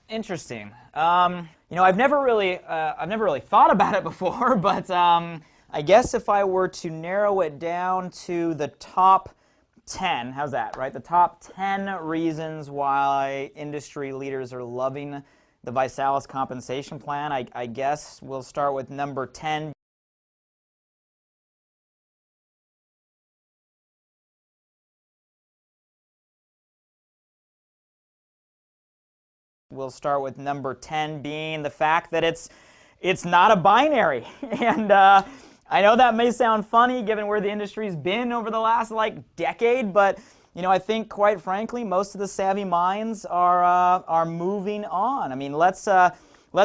Interesting. I've never really thought about it before, but I guess if I were to narrow it down to the top 10, how's that, right? The top 10 reasons why industry leaders are loving the ViSalus compensation plan, I guess we'll start with number 10. We'll start with number 10 being the fact that it's not a binary. And I know that may sound funny given where the industry's been over the last decade, but I think quite frankly most of the savvy minds are moving on. I mean, let's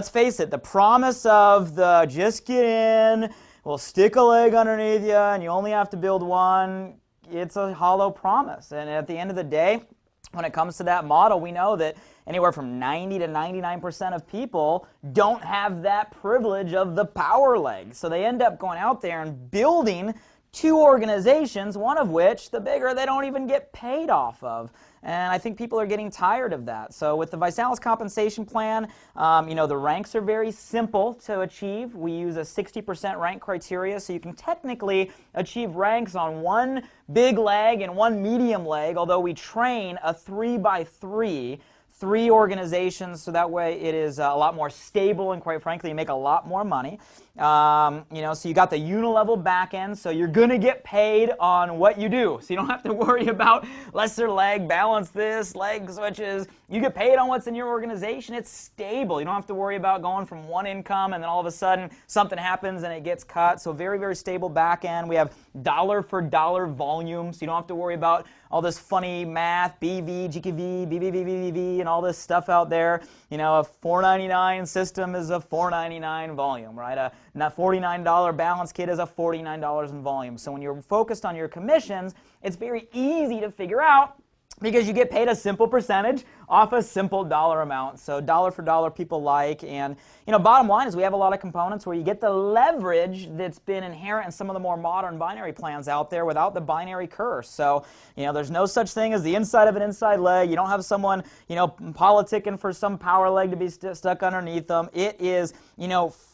face it, the promise of the just get in, we'll stick a leg underneath you and you only have to build one, it's a hollow promise. And at the end of the day, when it comes to that model, we know that anywhere from 90 to 99% of people don't have that privilege of the power leg. So they end up going out there and building two organizations, one of which, the bigger, they don't even get paid off of. And I think people are getting tired of that. So with the ViSalus compensation plan, the ranks are very simple to achieve. We use a 60% rank criteria, so you can technically achieve ranks on one big leg and one medium leg, although we train a 3x3, 3 organizations, so that way it is a lot more stable and quite frankly you make a lot more money. So you got the uni-level back end, so you're going to get paid on what you do. So you don't have to worry about lesser leg, balance this, leg switches. You get paid on what's in your organization. It's stable. You don't have to worry about going from one income and then all of a sudden something happens and it gets cut. So very, very stable back end. We have dollar for dollar volume, so you don't have to worry about all this funny math, BV, GKV, BBBBV, and all this stuff out there. A $4.99 system is a $4.99 volume, right? A $49 balance kit is a $49 in volume. So when you're focused on your commissions, it's very easy to figure out because you get paid a simple percentage off a simple dollar amount. So dollar for dollar people like, and bottom line is we have a lot of components where you get the leverage that's been inherent in some of the more modern binary plans out there without the binary curse. So there's no such thing as the inside of an inside leg. You don't have someone politicking for some power leg to be stuck underneath them. It is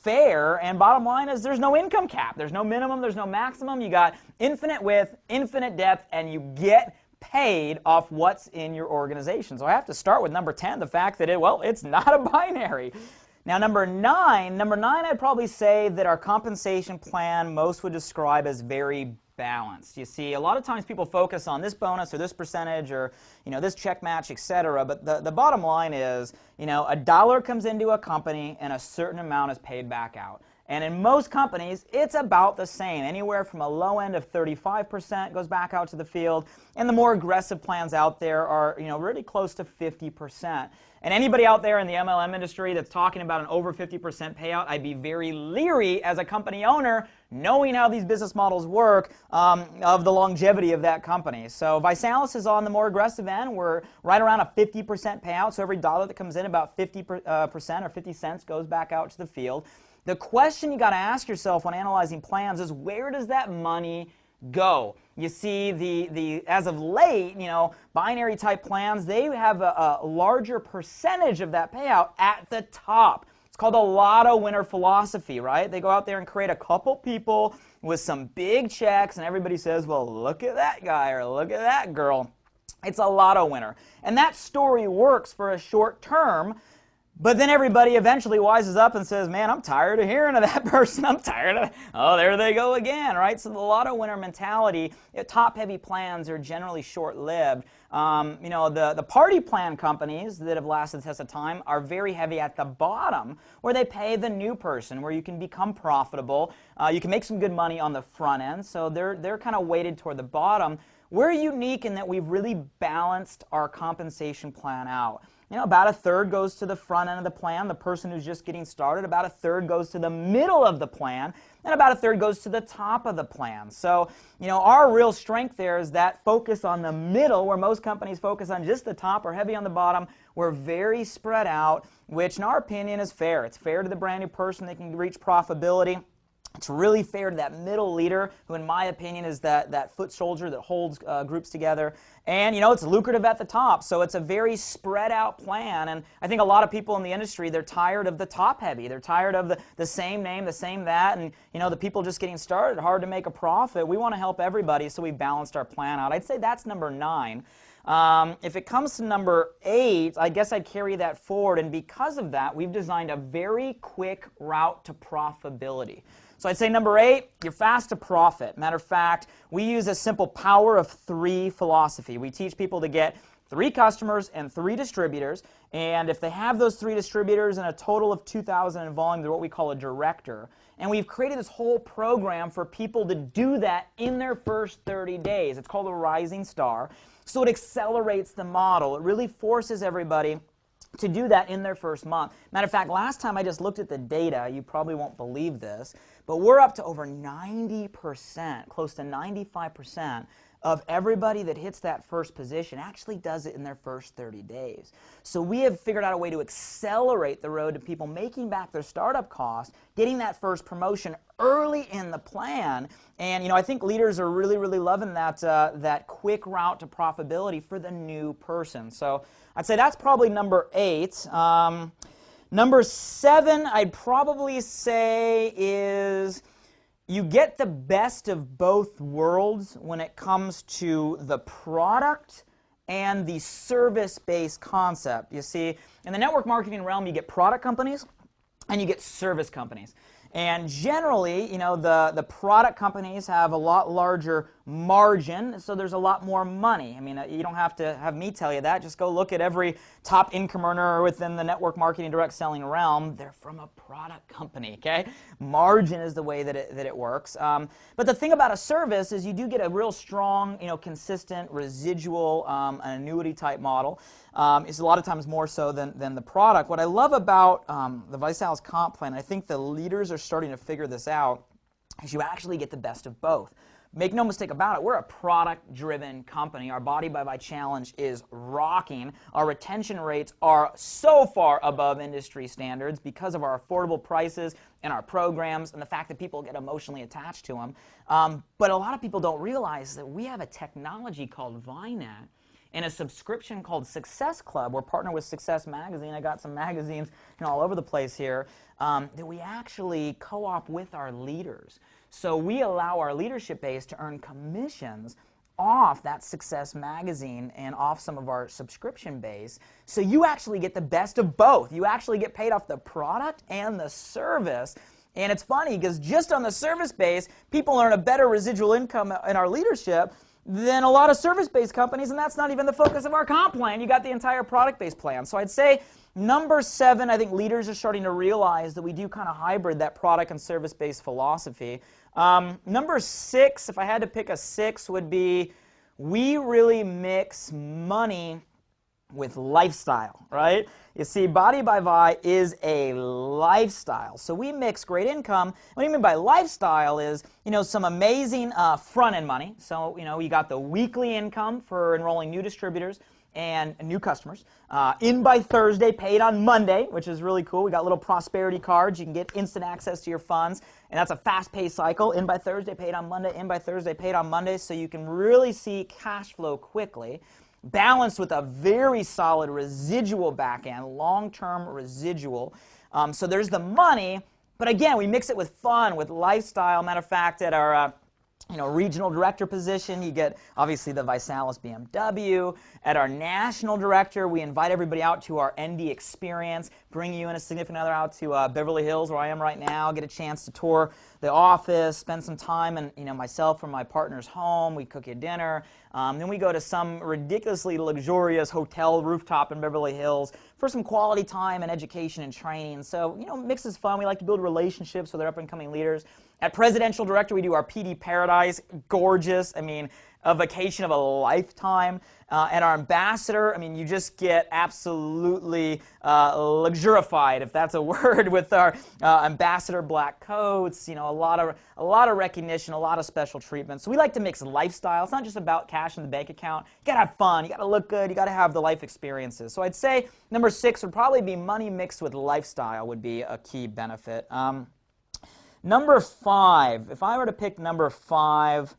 fair, and bottom line is there's no income cap. There's no minimum, there's no maximum. You got infinite width, infinite depth, and you get paid off what's in your organization. So I have to start with number 10, the fact that it's not a binary. Now number 9, I'd probably say that our compensation plan most would describe as very balanced. You see, a lot of times people focus on this bonus or this percentage or this check match, etc. But the bottom line is, a dollar comes into a company and a certain amount is paid back out. And in most companies, it's about the same. Anywhere from a low end of 35% goes back out to the field, and the more aggressive plans out there are, really close to 50%. And anybody out there in the MLM industry that's talking about an over 50% payout, I'd be very leery as a company owner, knowing how these business models work, of the longevity of that company. So ViSalus is on the more aggressive end. We're right around a 50% payout, so every dollar that comes in, about 50% or 50 cents goes back out to the field. The question you got to ask yourself when analyzing plans is, where does that money go? You see, as of late, binary type plans, they have a larger percentage of that payout at the top. It's called a lotto winner philosophy, right? They go out there and create a couple people with some big checks, and everybody says, well, look at that guy or look at that girl. It's a lotto winner. And that story works for a short term. But then everybody eventually wises up and says, man, I'm tired of hearing of that person. I'm tired of, oh, there they go again, right? So the lotto winner mentality, top-heavy plans are generally short-lived. The party plan companies that have lasted the test of time are very heavy at the bottom, where they pay the new person, where you can become profitable. You can make some good money on the front end, so they're kind of weighted toward the bottom. We're unique in that we've really balanced our compensation plan out. About a third goes to the front end of the plan, the person who's just getting started. About a third goes to the middle of the plan, and about a third goes to the top of the plan. So, our real strength there is that focus on the middle, where most companies focus on just the top or heavy on the bottom. We're very spread out, which in our opinion is fair. It's fair to the brand new person. They can reach profitability. It's really fair to that middle leader, who in my opinion is that foot soldier that holds groups together. And it's lucrative at the top, so it's a very spread out plan. And I think a lot of people in the industry, they're tired of the top heavy. They're tired of the same name, the same that, and the people just getting started, hard to make a profit. We want to help everybody, so we balanced our plan out. I'd say that's number 9. If it comes to number 8, I guess I'd carry that forward, and because of that, we've designed a very quick route to profitability. So I'd say number 8, you're fast to profit. Matter of fact, we use a simple power of 3 philosophy. We teach people to get 3 customers and 3 distributors, and if they have those 3 distributors and a total of 2,000 in volume, they're what we call a director. And we've created this whole program for people to do that in their first 30 days. It's called a Rising Star. So it accelerates the model. It really forces everybody to do that in their first month. Matter of fact, last time I just looked at the data, you probably won't believe this, but we're up to over 90%, close to 95% of everybody that hits that first position actually does it in their first 30 days. So we have figured out a way to accelerate the road to people making back their startup costs, getting that first promotion early in the plan. And I think leaders are really, really loving that quick route to profitability for the new person. So I'd say that's probably number 8. Number 7, I'd probably say is you get the best of both worlds when it comes to the product and the service-based concept. You see, in the network marketing realm, you get product companies and you get service companies. And generally, the product companies have a lot larger margin, so there's a lot more money. I mean, you don't have to have me tell you that. Just go look at every top income earner within the network marketing direct selling realm. They're from a product company, okay? Margin is the way that it works. But the thing about a service is you do get a real strong, consistent, residual, an annuity type model. It's a lot of times more so than the product. What I love about the ViSalus comp plan, I think the leaders are starting to figure this out, is you actually get the best of both. Make no mistake about it, we're a product-driven company. Our Body by Vi challenge is rocking. Our retention rates are so far above industry standards because of our affordable prices and our programs and the fact that people get emotionally attached to them. But a lot of people don't realize that we have a technology called ViNet and a subscription called Success Club. We're partnered with Success Magazine. I got some magazines all over the place here that we actually co-op with our leaders. So we allow our leadership base to earn commissions off that Success Magazine and off some of our subscription base. So you actually get the best of both. You actually get paid off the product and the service. And it's funny because just on the service base, people earn a better residual income in our leadership than a lot of service-based companies, and that's not even the focus of our comp plan. You got the entire product-based plan. So I'd say number 7, I think leaders are starting to realize that we do kind of hybrid that product and service-based philosophy. Number 6, if I had to pick a 6, would be we really mix money with lifestyle, right? You see, Body by Vi is a lifestyle. So we mix great income. What I mean by lifestyle is, some amazing front-end money. So, you got the weekly income for enrolling new distributors and new customers. In by Thursday, paid on Monday, which is really cool. We got little prosperity cards. You can get instant access to your funds, and that's a fast-paced cycle. In by Thursday, paid on Monday. In by Thursday, paid on Monday, so you can really see cash flow quickly. Balanced with a very solid residual back end, long-term residual. So there's the money, but again, we mix it with fun, with lifestyle. Matter of fact, at our regional director position, you get obviously the ViSalus BMW. At our national director, we invite everybody out to our ND experience, bring you and a significant other out to Beverly Hills, where I am right now, get a chance to tour the office, spend some time, and myself or my partner's home. We cook you dinner. Then we go to some ridiculously luxurious hotel rooftop in Beverly Hills for some quality time and education and training. So, mix is fun. We like to build relationships with our up-and-coming leaders. At Presidential Director, we do our PD Paradise. Gorgeous. I mean, a vacation of a lifetime. At our Ambassador, you just get absolutely luxurified, if that's a word, with our Ambassador black coats. A lot of recognition, a lot of special treatment. So we like to mix lifestyle. It's not just about cash in the bank account. You gotta have fun. You gotta look good. You gotta have the life experiences. So I'd say number 6 would probably be money mixed with lifestyle would be a key benefit. Number 5, if I were to pick number 5,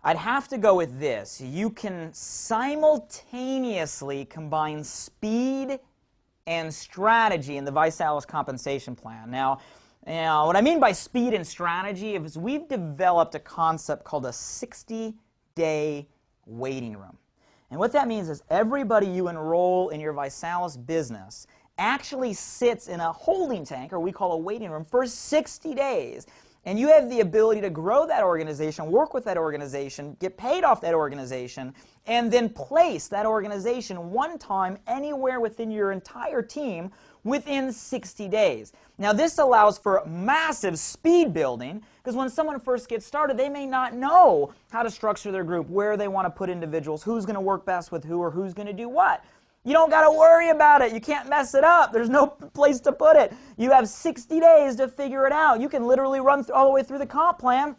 I'd have to go with this. You can simultaneously combine speed and strategy in the ViSalus compensation plan. Now, what I mean by speed and strategy is we've developed a concept called a 60-day waiting room. And what that means is everybody you enroll in your ViSalus business actually sits in a holding tank, or we call a waiting room, for 60 days. And you have the ability to grow that organization, work with that organization, get paid off that organization, and then place that organization one time anywhere within your entire team within 60 days. Now this allows for massive speed building, because when someone first gets started, they may not know how to structure their group, where they want to put individuals, who's going to work best with who, or who's going to do what. You don't got to worry about it. You can't mess it up. There's no place to put it. You have 60 days to figure it out. You can literally run all the way through the comp plan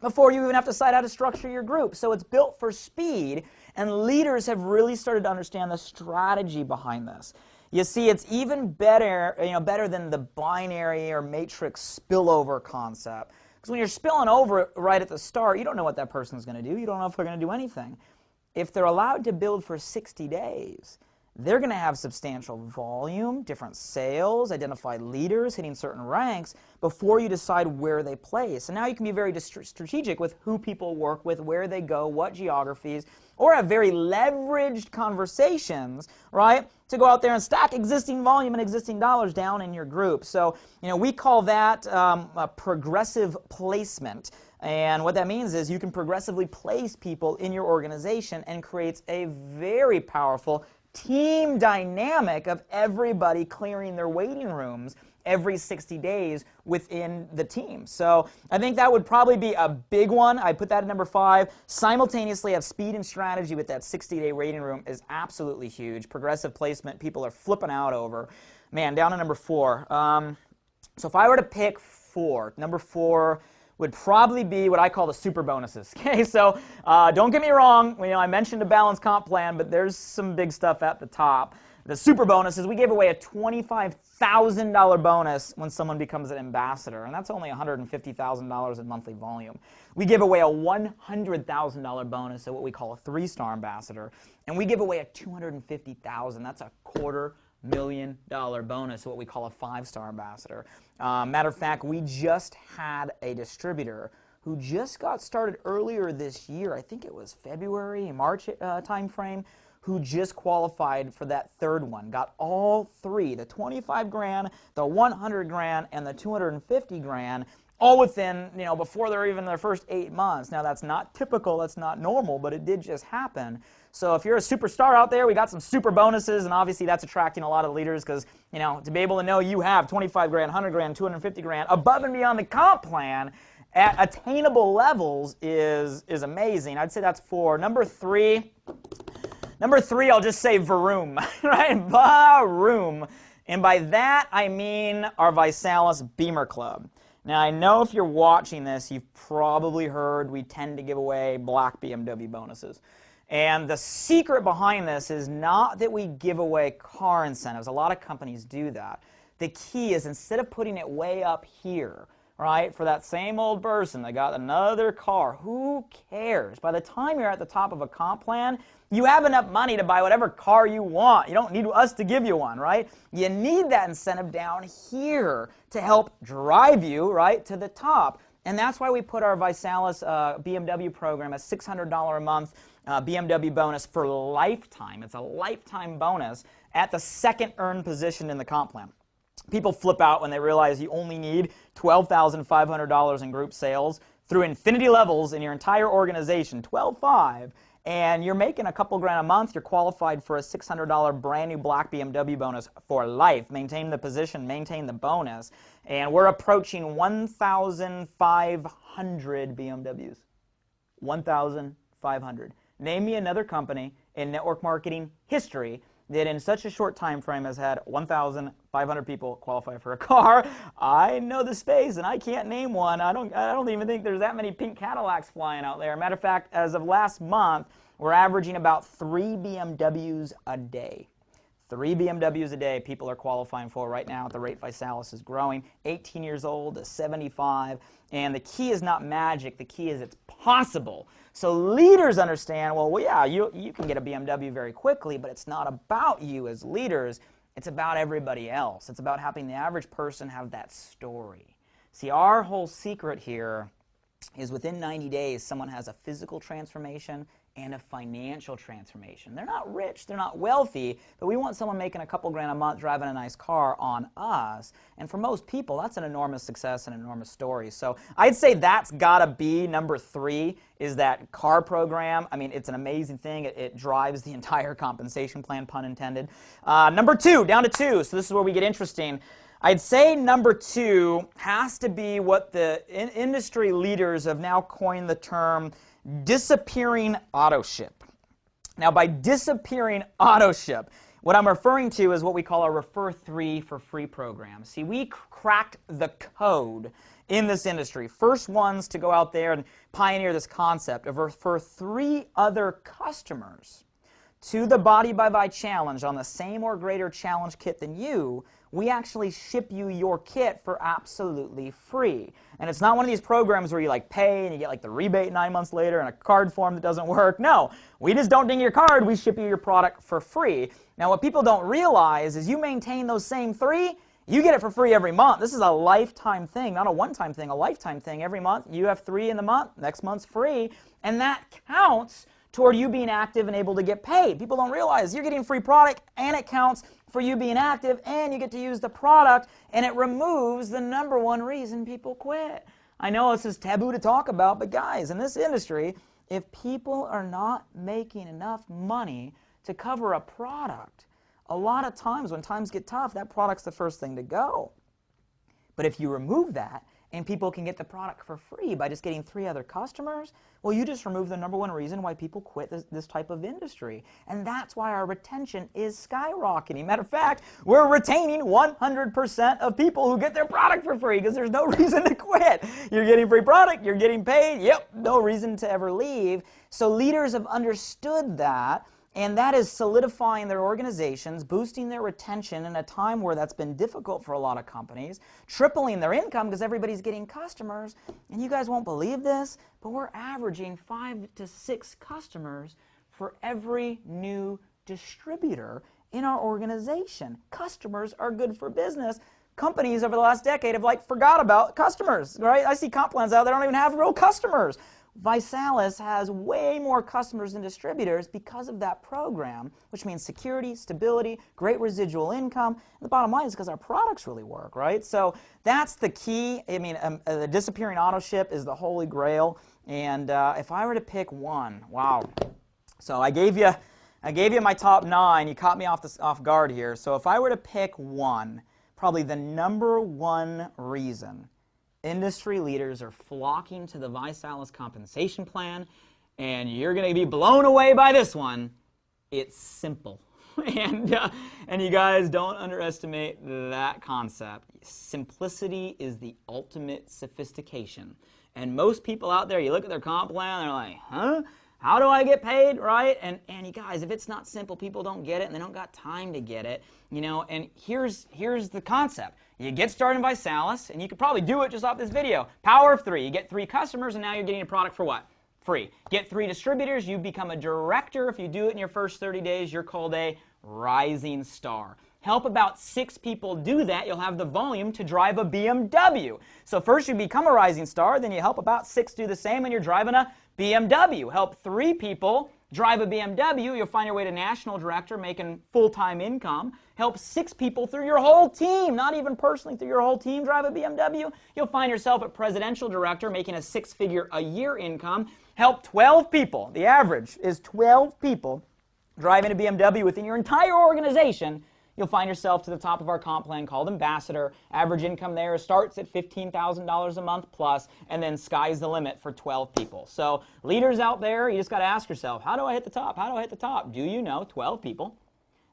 before you even have to decide how to structure your group. So it's built for speed, and leaders have really started to understand the strategy behind this. You see, it's even better, better than the binary or matrix spillover concept. Because when you're spilling over right at the start, you don't know what that person's going to do. You don't know if they're going to do anything. If they're allowed to build for 60 days, they're going to have substantial volume, different sales, identified leaders, hitting certain ranks before you decide where they place. And now you can be very strategic with who people work with, where they go, what geographies, or have very leveraged conversations, right, to go out there and stack existing volume and existing dollars down in your group. So, we call that a progressive placement. And what that means is you can progressively place people in your organization and creates a very powerful team dynamic of everybody clearing their waiting rooms every 60 days within the team. So I think that would probably be a big one. I put that at number 5. Simultaneously have speed and strategy with that 60-day waiting room is absolutely huge. Progressive placement, people are flipping out over. Man, down to number 4. So if I were to pick 4, number 4 would probably be what I call the super bonuses. Okay, so don't get me wrong, I mentioned a balanced comp plan, but there's some big stuff at the top. The super bonuses, we gave away a $25,000 bonus when someone becomes an ambassador, and that's only $150,000 in monthly volume. We give away a $100,000 bonus at what we call a 3-star ambassador, and we give away a $250,000. That's a $250,000 bonus, what we call a 5-star ambassador. Matter of fact, we just had a distributor who just got started earlier this year. I think it was February, March timeframe, who just qualified for that 3rd one. Got all 3, the 25 grand, the 100 grand, and the 250 grand, all within, before they're even their first 8 months. Now that's not typical, that's not normal, but it did just happen. So if you're a superstar out there, we got some super bonuses, and obviously that's attracting a lot of leaders because, to be able to know you have 25 grand, 100 grand, 250 grand above and beyond the comp plan at attainable levels is amazing. I'd say that's 4. Number 3, I'll just say Vroom, right? Vroom. And by that, I mean our ViSalus Beamer Club. Now, I know if you're watching this, you've probably heard we tend to give away black BMW bonuses. And the secret behind this is not that we give away car incentives. A lot of companies do that. The key is instead of putting it way up here, right, for that same old person that got another car, who cares? By the time you're at the top of a comp plan, you have enough money to buy whatever car you want. You don't need us to give you one, right? You need that incentive down here to help drive you, right, to the top. And that's why we put our ViSalus BMW program at $600 a month BMW bonus for lifetime. It's a lifetime bonus at the 2nd earned position in the comp plan. People flip out when they realize you only need $12,500 in group sales through infinity levels in your entire organization, 12.5, and you're making a couple grand a month. You're qualified for a $600 brand new black BMW bonus for life. Maintain the position, maintain the bonus, and we're approaching 1,500 BMWs. 1,500. Name me another company in network marketing history that in such a short time frame has had 1,500 people qualify for a car. I know the space, and I can't name one. I don't even think there's that many pink Cadillacs flying out there. Matter of fact, as of last month, we're averaging about 3 BMWs a day. 3 BMWs a day people are qualifying for right now at the rate ViSalus is growing, 18 years old to 75. And the key is not magic, the key is it's possible. So leaders understand, well, yeah, you can get a BMW very quickly, but it's not about you as leaders, it's about everybody else. It's about having the average person have that story. See, our whole secret here is within 90 days, someone has a physical transformation and a financial transformation. They're not rich, they're not wealthy, but we want someone making a couple grand a month driving a nice car on us. And for most people, that's an enormous success and an enormous story. So I'd say that's gotta be number 3, is that car program. I mean, it's an amazing thing. It drives the entire compensation plan, pun intended. Number 2, down to 2, so this is where we get interesting. I'd say number 2 has to be what the industry leaders have now coined the term disappearing auto ship. Now, by disappearing auto ship, what I'm referring to is what we call a Refer 3 for free program. See, we cracked the code in this industry. First ones to go out there and pioneer this concept of refer 3 other customers to the Body by Vi challenge on the same or greater challenge kit than you. We actually ship you your kit for absolutely free. And it's not one of these programs where you like pay and you get like the rebate 9 months later and a card form that doesn't work. No, we just don't ding your card, we ship you your product for free. Now what people don't realize is you maintain those same 3, you get it for free every month. This is a lifetime thing, not a one-time thing, a lifetime thing. Every month you have 3 in the month, next month's free, and that counts toward you being active and able to get paid. People don't realize you're getting free product and it counts for you being active and you get to use the product, and it removes the #1 reason people quit. I know this is taboo to talk about, but guys, in this industry, if people are not making enough money to cover a product, a lot of times when times get tough, that product's the first thing to go. But if you remove that and people can get the product for free by just getting 3 other customers, well, you just remove the #1 reason why people quit this type of industry. And that's why our retention is skyrocketing. Matter of fact, we're retaining 100% of people who get their product for free because there's no reason to quit. You're getting free product, you're getting paid, yep, no reason to ever leave. So leaders have understood that, and that is solidifying their organizations, boosting their retention in a time where that's been difficult for a lot of companies, tripling their income because everybody's getting customers. And you guys won't believe this, but we're averaging 5 to 6 customers for every new distributor in our organization. Customers are good for business. Companies over the last decade have like forgot about customers, right? I see comp plans out there that don't even have real customers. ViSalus has way more customers than distributors because of that program, which means security, stability, great residual income. And the bottom line is because our products really work, right? So that's the key. I mean, the disappearing auto ship is the holy grail. And if I were to pick one, wow. So I gave you my top 9. You caught me off guard here. So if I were to pick one, probably the #1 reason industry leaders are flocking to the ViSalus compensation plan, and you're going to be blown away by this one. It's simple. and you guys don't underestimate that concept. Simplicity is the ultimate sophistication. And most people out there, you look at their comp plan, they're like, huh? How do I get paid, right? And you guys, if it's not simple, people don't get it, and they don't got time to get it, you know. And here's the concept. You get started in ViSalus, and you could probably do it just off this video. Power of 3. You get 3 customers, and now you're getting a product for what? Free. Get 3 distributors. You become a director. If you do it in your first 30 days, you're called a rising star. Help about 6 people do that, you'll have the volume to drive a BMW. So first you become a rising star, then you help about 6 do the same, and you're driving a BMW. Help 3 people drive a BMW, you'll find your way to national director making full-time income. Help 6 people through your whole team, not even personally, through your whole team drive a BMW, you'll find yourself at presidential director making a 6-figure a year income. Help 12 people, the average is 12 people driving a BMW within your entire organization, you'll find yourself to the top of our comp plan called Ambassador. Average income there starts at $15,000 a month plus, and then sky's the limit for 12 people. So leaders out there, you just got to ask yourself, how do I hit the top? How do I hit the top? Do you know 12 people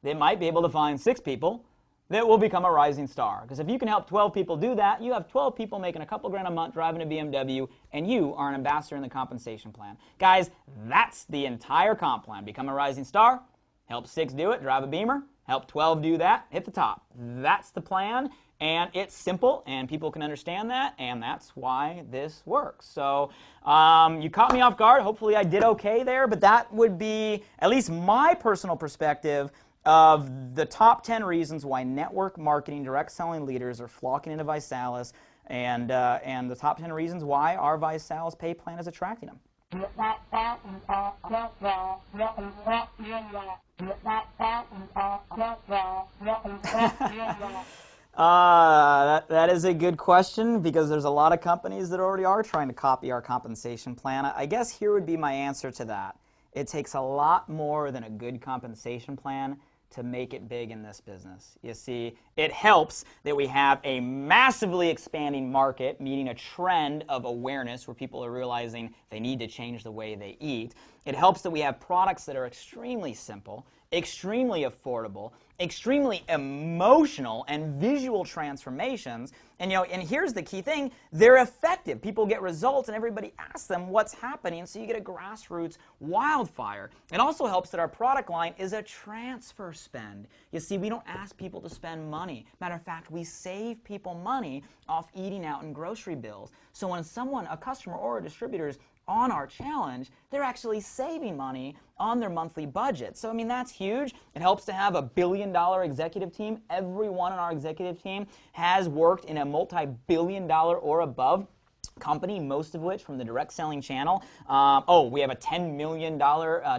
that might be able to find 6 people that will become a rising star? Because if you can help 12 people do that, you have 12 people making a couple grand a month driving a BMW, and you are an ambassador in the compensation plan. Guys, that's the entire comp plan. Become a rising star, help 6 do it, drive a Beamer, Help 12 do that, hit the top. That's the plan, and it's simple, and people can understand that, and that's why this works. So you caught me off guard. Hopefully I did okay there, but that would be at least my personal perspective of the top 10 reasons why network marketing direct selling leaders are flocking into ViSalus, and the top 10 reasons why our ViSalus pay plan is attracting them. That is a good question, because there's a lot of companies that already are trying to copy our compensation plan. I guess here would be my answer to that. It takes a lot more than a good compensation plan to make it big in this business. You see, it helps that we have a massively expanding market, meaning a trend of awareness where people are realizing they need to change the way they eat. It helps that we have products that are extremely simple, extremely affordable, extremely emotional, and visual transformations. And and here's the key thing, they're effective. People get results and everybody asks them what's happening, so you get a grassroots wildfire. It also helps that our product line is a transfer spend. You see, we don't ask people to spend money. Matter of fact, we save people money off eating out and grocery bills. So when someone, a customer or a distributor, is on our challenge, they're actually saving money on their monthly budget. So I mean, that's huge. It helps to have a billion-dollar executive team. Everyone on our executive team has worked in a multi-billion-dollar or above company, most of which from the direct selling channel. We have a $10 million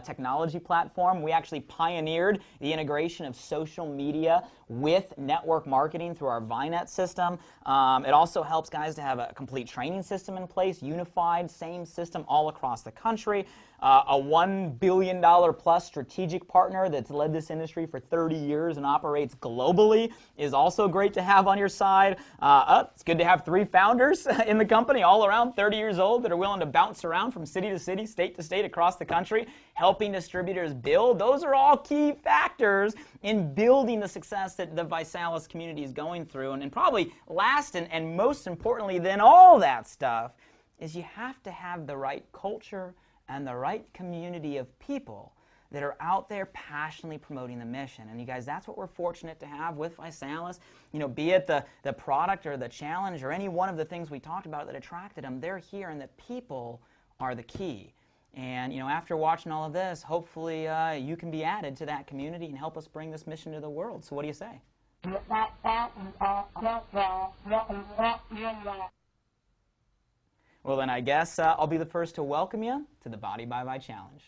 technology platform. We actually pioneered the integration of social media with network marketing through our ViNet system. It also helps guys to have a complete training system in place, unified, same system all across the country. A $1 billion plus strategic partner that's led this industry for 30 years and operates globally is also great to have on your side. It's good to have 3 founders in the company, all around 30 years old, that are willing to bounce around from city to city, state to state across the country, helping distributors build. Those are all key factors in building the success that the ViSalus community is going through. And probably last and most importantly than all that stuff is you have to have the right culture and the right community of people that are out there passionately promoting the mission. And you guys, that's what we're fortunate to have with ViSalus. Be it the product or the challenge or any one of the things we talked about that attracted them, they're here, and the people are the key. And after watching all of this, hopefully you can be added to that community and help us bring this mission to the world. So what do you say? Well, then I guess I'll be the first to welcome you to the Body by Vi Challenge.